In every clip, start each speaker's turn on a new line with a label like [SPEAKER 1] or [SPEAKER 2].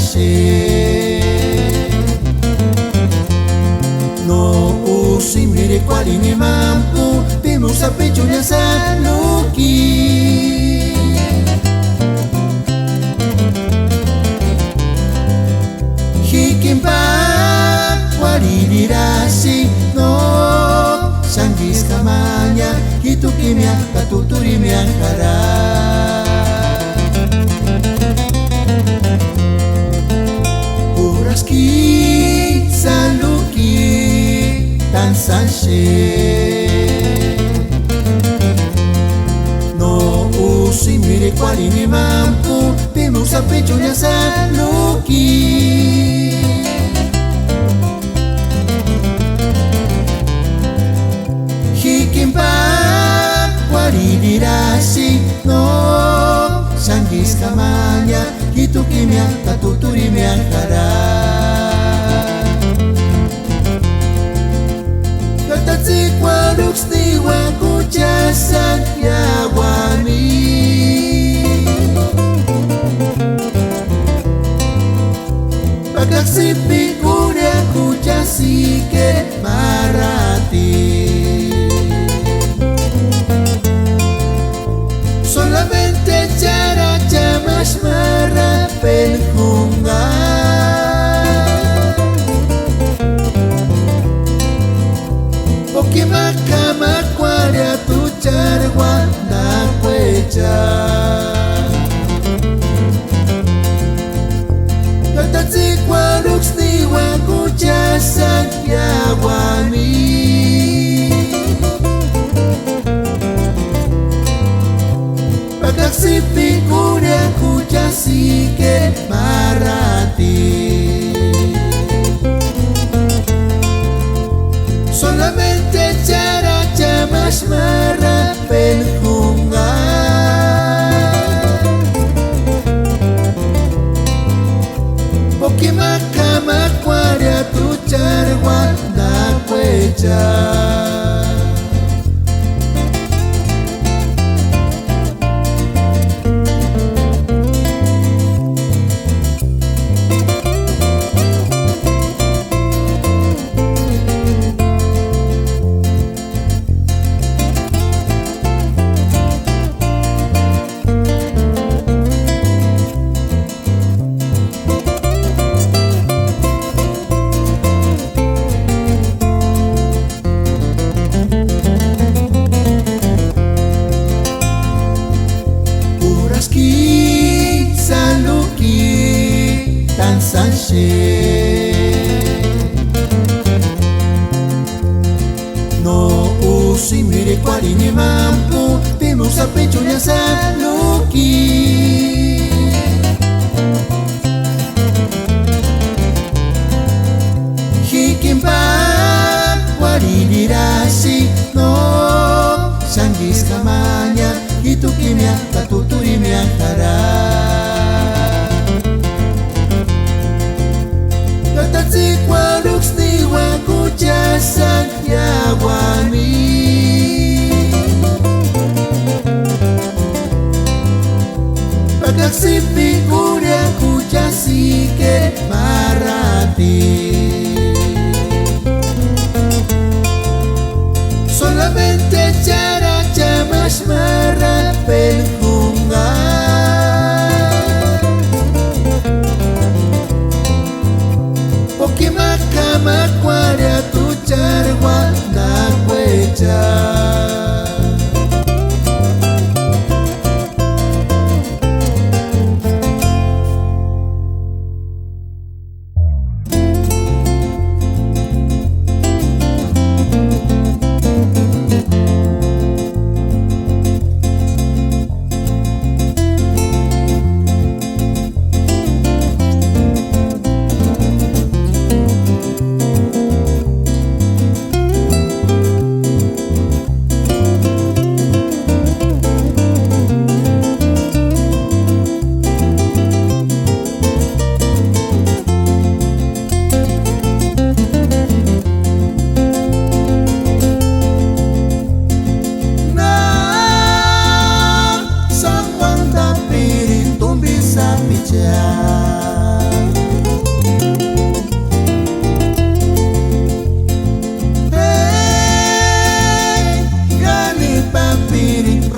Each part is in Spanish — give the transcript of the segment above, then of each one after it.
[SPEAKER 1] sanche no usimire kwali ni mampu pimusa pichunya saluki hikimpa kwali dirasi no sanggis kamanya hitu kimia katuturi miangkara uraski saluki tan sanche no usimire kwali ni mampu pimusa pichunya saluki hikimpa kwali dirasi no sanggis kamanya hitu kimia katuturi miangkara katatsi kwaluks ni wakujasan yawani pagaksipi kuda kujasike marati solamente cara llamas marra penjunga Pokima kama kwaria tu charwa na kwecha Katatsi kwa luks ni wakujasan yawani pagaksipi kuda kujasike marati solamente cara llamas marra penjunga Pokima kama kwaria tu charwa na kwecha saluki tan sanche no usimire kwali ni mampu pimusa pichunya saluki hikimpa kwali dirasi no sanggis kamanya hitu kimia katuturi miangkara katatsi kwa luks ni wakujasan yawani pagaksipi kuda kujasike marati solamente cara llamas marra penjunga Pokima kama kwaria tu charwa na kwecha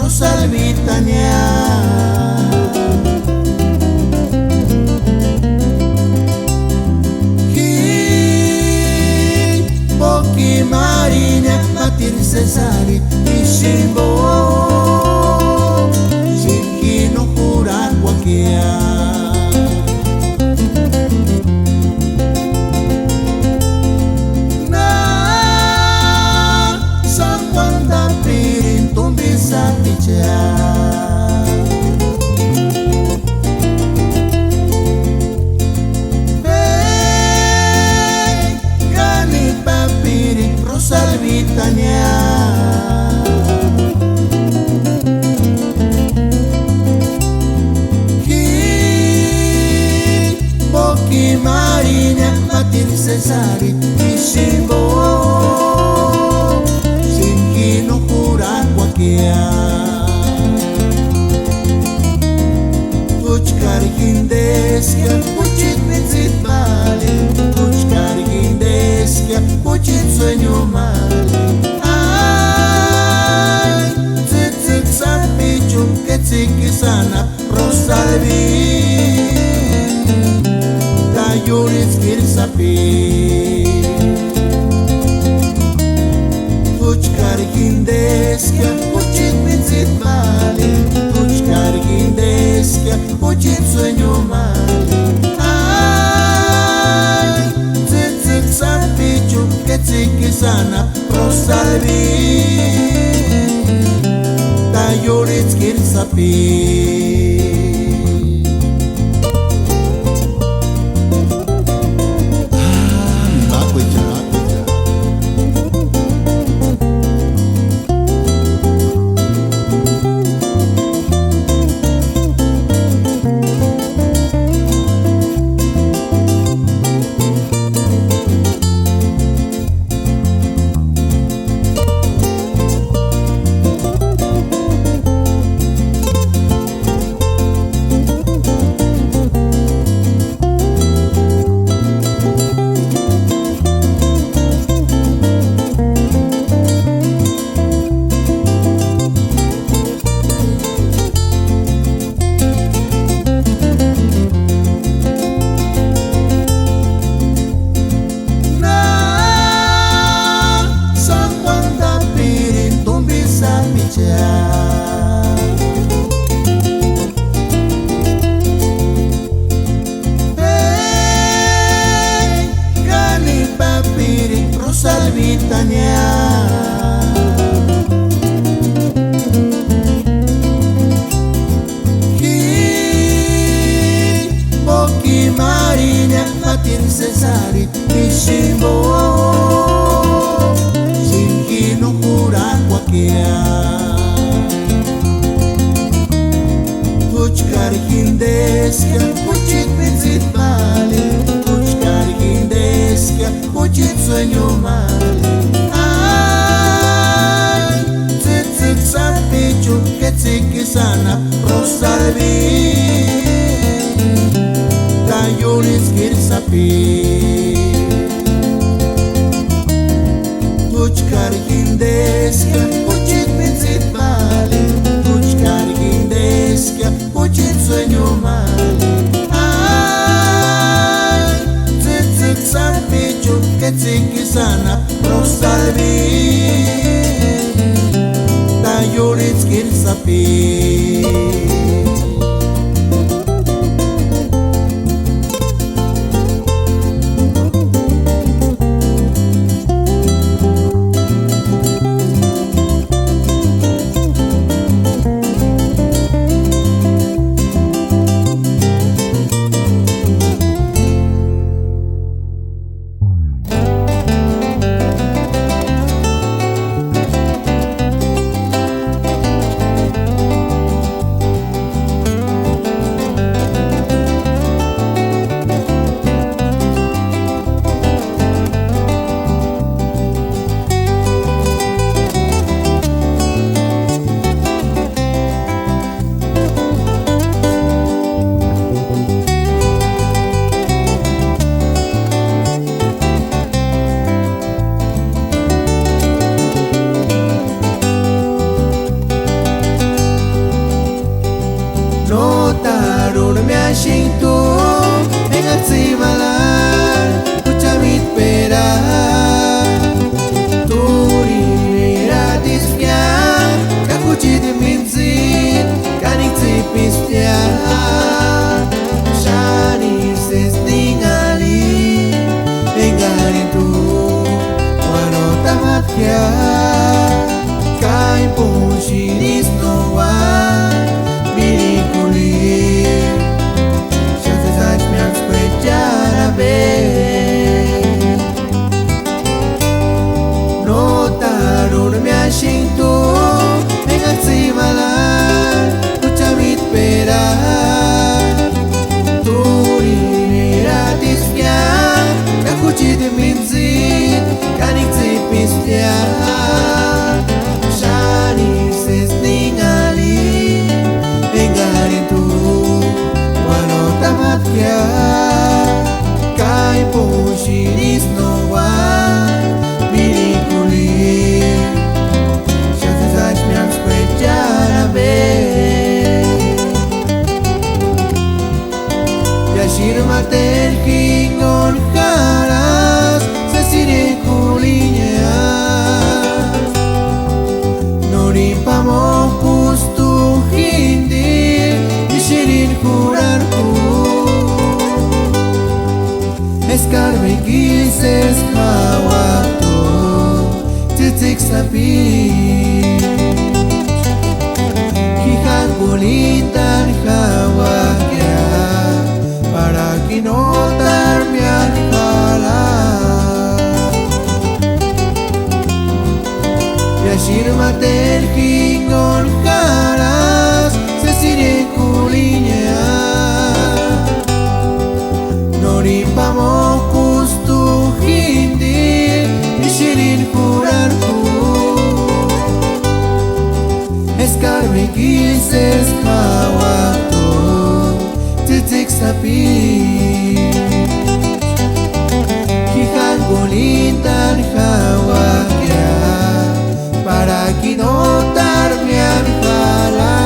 [SPEAKER 1] Rosalvitania. Poki Marinia Matir Cesari Ishimbo Shikino Kurakwakia Na Sakwanda Pirin Tumbisa Picha Rosalvitania. Poki Marinia Matir Cesari Ishimbo Shinkino Kurakwakia Kuchkar Hindeska Kuchit Mitzit Bali Kuchkar Hindeska Kuchit Sueño Mali Ay Tzitzit Sapichu Ketzikisana Rosalvi Yuris Kirsapi Kuchkar Hindeska Kuchit Mitzit Mali Kuchkar Hindeska Kuchit Sueño Mali Ay Tzitzit Sapichu Ketzikisana Rosalvi Yuris Kirsapi Rosalvitania. Poki Marinia Matir Cesari Ishimbo Shinkino Kurakwakia Kuchkar Hindeska Kuchit Mitzit Bali Kuchkar Hindeska Kuchit Sueño Mali Ay Tzitzit Sapichu Ketzikisana Rosalvi Yuris Kirsapi Kuchkar Hindeska Kuchit Mitzit Bali Kuchkar Hindeska Kuchit Sueño Mali Ay Tzitzit Sapichu Ketzikisana Rosalvi Yuris Kirsapi Shinto Engatsi malar Kuchamit pera Turira disfya Kakuchit minzit Kanitsi pistia Shani ses ningali Engaritu Wano tamatya Kai pushinis no wa Milikuli Notaron mi Shinto Engatsi malar Kuchamit pera Turinira disfya Kakuchit minzit Kanitsi pistia Shani ses ningali Engaritu Wano tamatya Kai pushinis no wa Milikuli Siya sa miang skwetya be Yashir mater kingon karas Sa sinekulinya Nori pamo kustu hindi Ishirin kurarku Escarbe gises hawato Titik sapi Hijan kulitan hawakya Para kinotar mi alhala Yashir mater kingon karas Se sire kulinya Nori pamo kustu hindi Ishirin kurarku Escarbe gises hawato Titik sapi Hijan kulitan hawakya Para kinotar mi alhala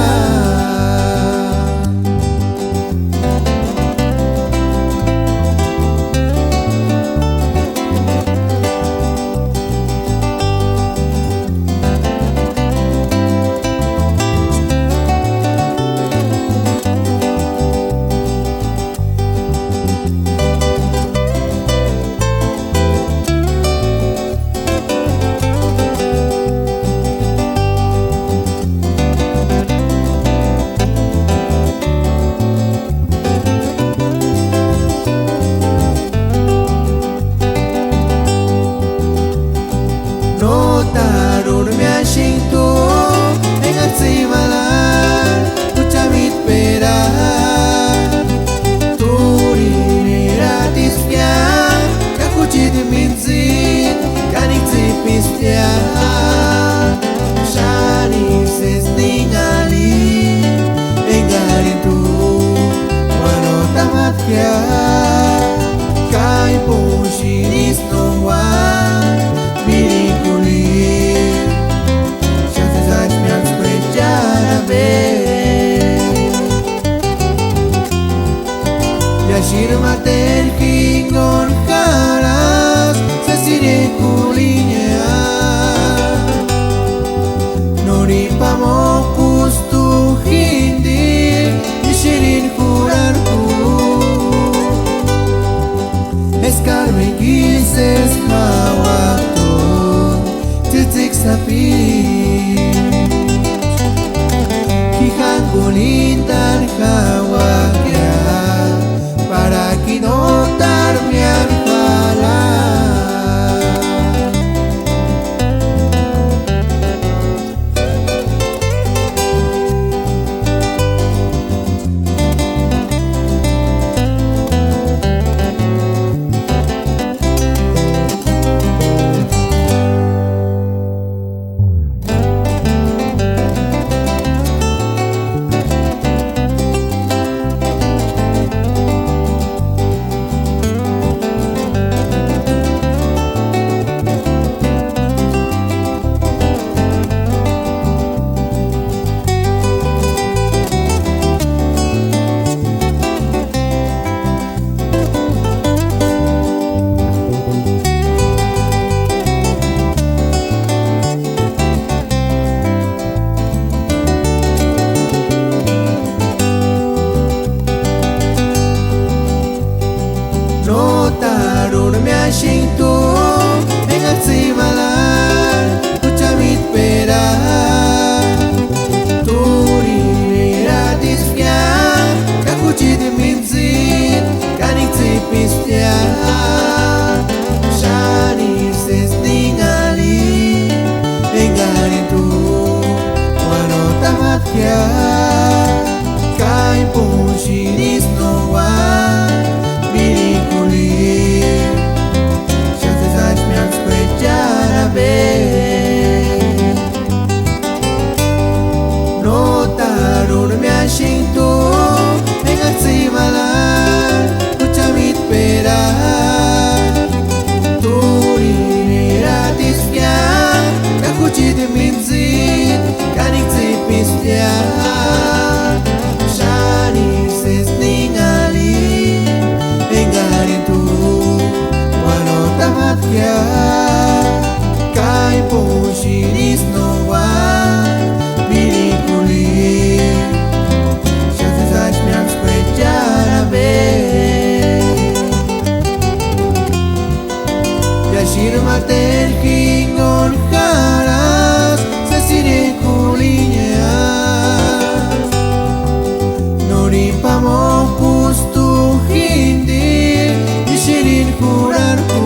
[SPEAKER 1] Notarun me ashinto Engatsi malar Kuchamit pera Turinera tispia Kakuchit minzit Kanik zipistia Shani ses ningali Engarin tu Wano tamatkia Kai poshinis no wa Milikuli Shazes ashmiam spretjarabe Yashir mater kingon karas Sesire kulinya Nori pamo kustu hindi Ishirin kurarku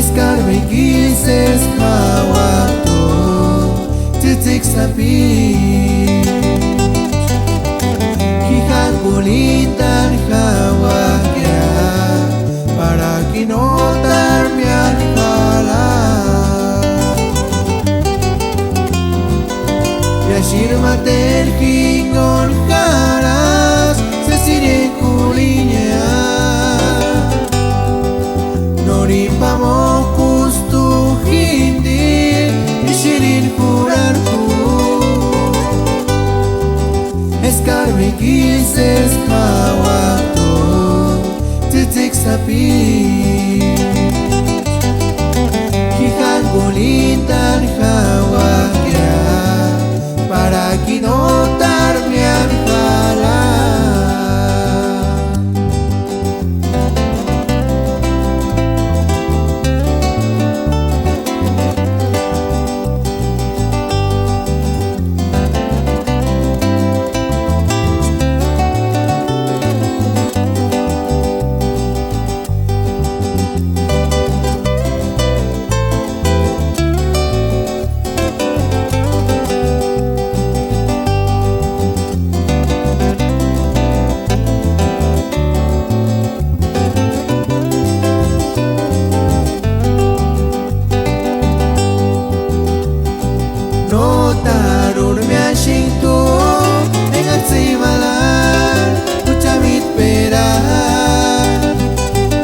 [SPEAKER 1] Escarbe gises hawato Titik sapi Kihan kulitan hawakya Para kinotar mi alhala Yashir mater kingon karas Sesire kulinya Nori pamo kustu hindi Ishirin kurarku Escarbe gises hawato Titik sapi Kihan kulitan hawakya Para kinotar mi alhala Notarun me ashinto Engatsi malar Kuchamit pera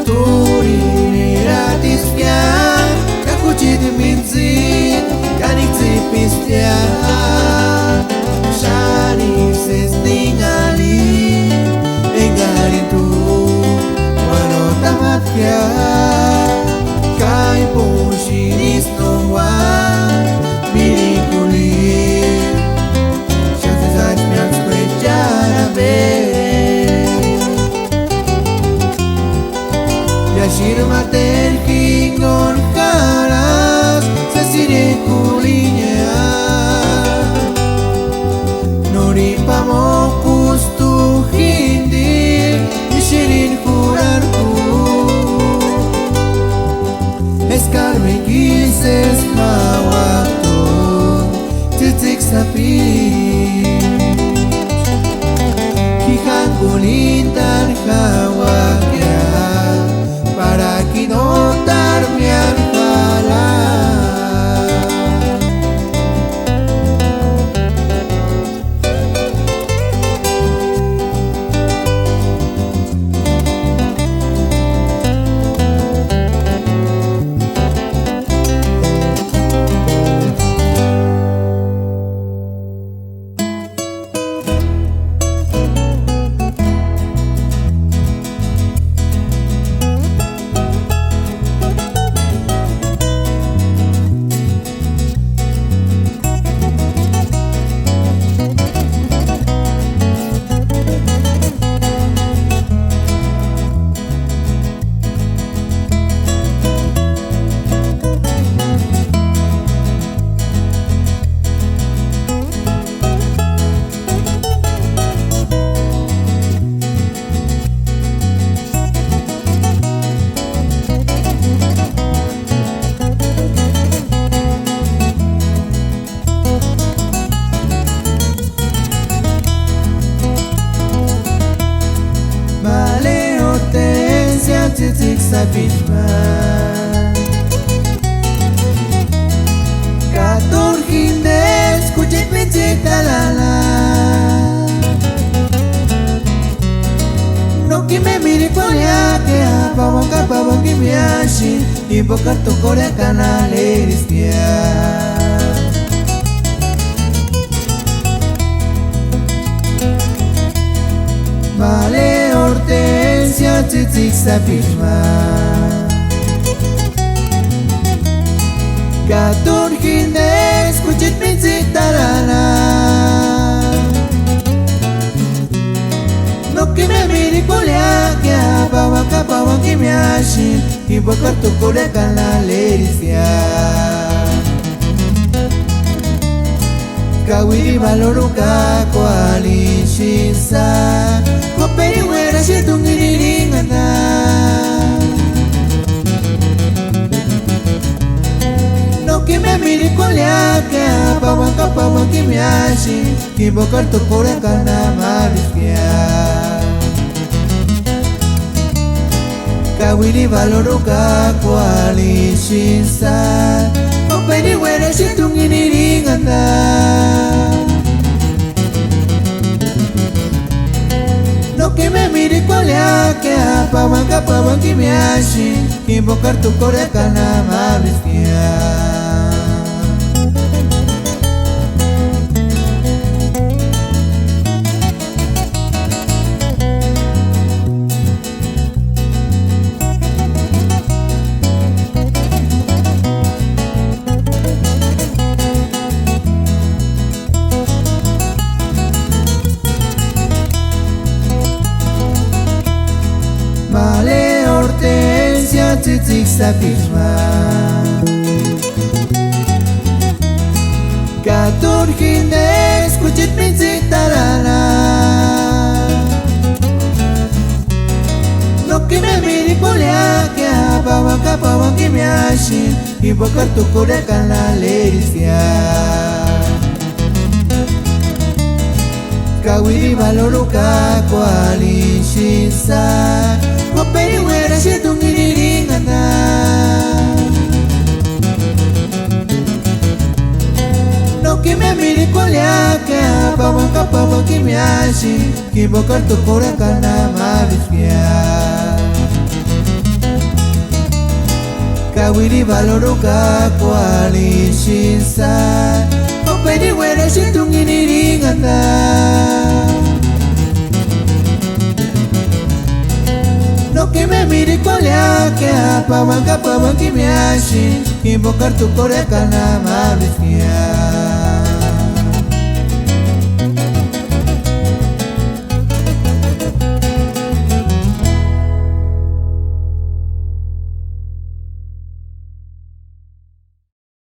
[SPEAKER 1] Turinera tispia Kakuchit minzit Kanik zipistia Shani ses ningali Engarin tu Wano tamatkia Kai poshinis no wa Milikuli Shazes ashmiam spretjarabe Yashir mater kingon karas Sesire kulinya Nori pamo kustu hindi Ishirin kurarku Escarbe gises hawato Titik sapi Kihan kulitan hawakya Para kinotar mi alhala titik sabitman Katur hindes kucing kimiashi invocar tu corea canal Vale Hortensia tzitzik sapishma Gatur hinde escuchit mitzit tarana No que me miri poliakia pawan kimiashi invocar tu corea canal Kawiri valoruka kwali shinsa Koperi wera shitungiriringana No que me miri koliaka pawan kimiashi invocar tu corea canal Kawiri valoruka kwali shinsa Koperi wera shitungiriringana No que me mire koliaka pawan kimiashi invocar tu corea canal Vale Hortensia tzitzik sapishma Gatur hinde escuchit mitzit tarana No que me miri poliakia pawan kimiashi invocar tu corea canal Kawiri valoruka kwali shinsa Koperi wera shitungiriringana No que me miri koliaka pawan kimiashi invocar tu corea canal Kawiri valoruka kwali shinsa Koperi wera shitungiriringana No que me mire koliaka pawan kimiashi invocar tu corea canal